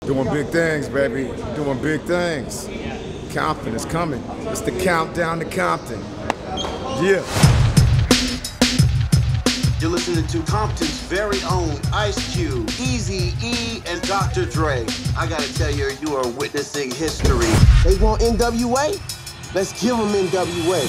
Doing big things, baby. Doing big things. Compton is coming. It's the countdown to Compton. Yeah. You're listening to Compton's very own Ice Cube, Eazy-E, and Dr. Dre. I gotta tell you, you are witnessing history. They want N.W.A? Let's give them N.W.A.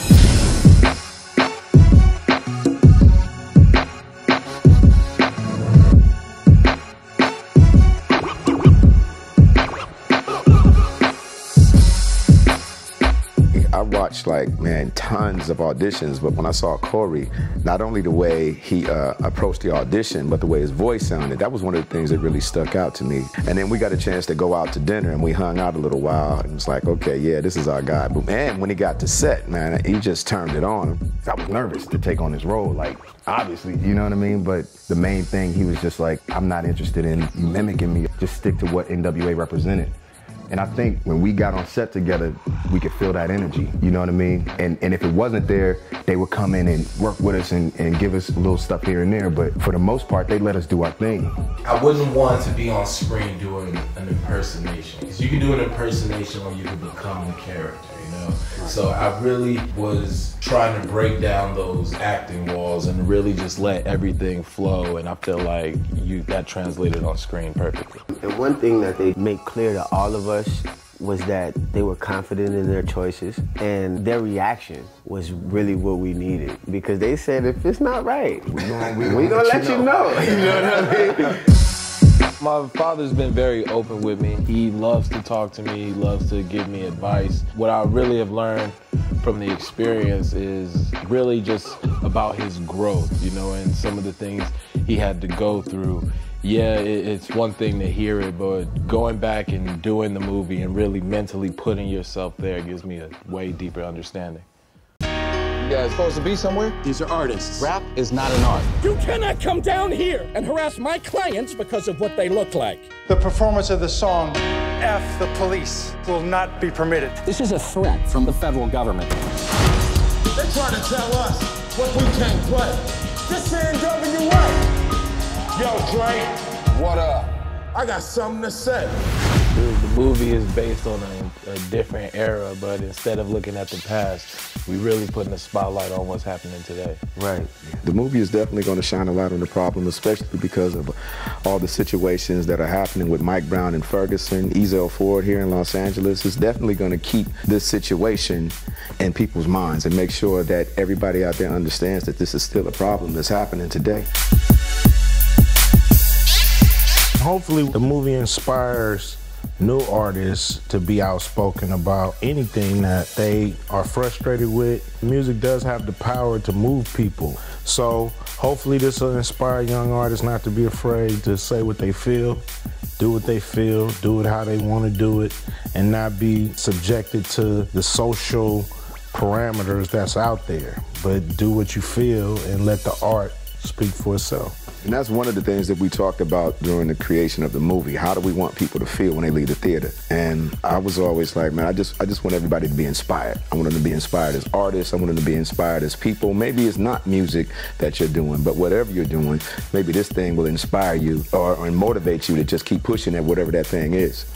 I watched, like, man, tons of auditions, but when I saw Corey, not only the way he approached the audition, but the way his voice sounded, that was one of the things that really stuck out to me. And then we got a chance to go out to dinner, and we hung out a little while, and it's like, okay, yeah, this is our guy. But man, when he got to set, man, he just turned it on. I was nervous to take on this role, like, obviously, you know what I mean? But the main thing, he was just like, I'm not interested in mimicking me, just stick to what N.W.A represented. And I think when we got on set together, we could feel that energy, you know what I mean? And if it wasn't there, they would come in and work with us and give us a little stuff here and there, but for the most part, they let us do our thing. I wouldn't want to be on screen doing an impersonation, because you can do an impersonation or you can become the character, you know? So I really was trying to break down those acting walls and really just let everything flow, and I feel like that translated on screen perfectly. And one thing that they make clear to all of us was that they were confident in their choices, and their reaction was really what we needed, because they said, if it's not right, we gonna let you know. You know what I mean? My father's been very open with me. He loves to talk to me, he loves to give me advice. What I really have learned from the experience is really just about his growth, you know, and some of the things he had to go through. Yeah, it's one thing to hear it, but going back and doing the movie and really mentally putting yourself there gives me a way deeper understanding. You guys supposed to be somewhere? These are artists. Rap is not an art. You cannot come down here and harass my clients because of what they look like. The performance of the song, F the Police, will not be permitted. This is a threat from the federal government. They try to tell us what we can't play. This is N.W.A. Yo, Dre. What up? I got something to say. The movie is based on a different era, but instead of looking at the past, we really putting a spotlight on what's happening today. Right. The movie is definitely going to shine a light on the problem, especially because of all the situations that are happening with Mike Brown in Ferguson, Ezell Ford here in Los Angeles. It's definitely going to keep this situation in people's minds and make sure that everybody out there understands that this is still a problem that's happening today. Hopefully the movie inspires new artists to be outspoken about anything that they are frustrated with. Music does have the power to move people. So hopefully this will inspire young artists not to be afraid to say what they feel, do it how they want to do it, and not be subjected to the social parameters that's out there. But do what you feel and let the art speak for itself. And that's one of the things that we talked about during the creation of the movie. How do we want people to feel when they leave the theater? And I was always like, man, I just want everybody to be inspired. I want them to be inspired as artists. I want them to be inspired as people. Maybe it's not music that you're doing, but whatever you're doing, maybe this thing will inspire you or motivate you to just keep pushing at whatever that thing is.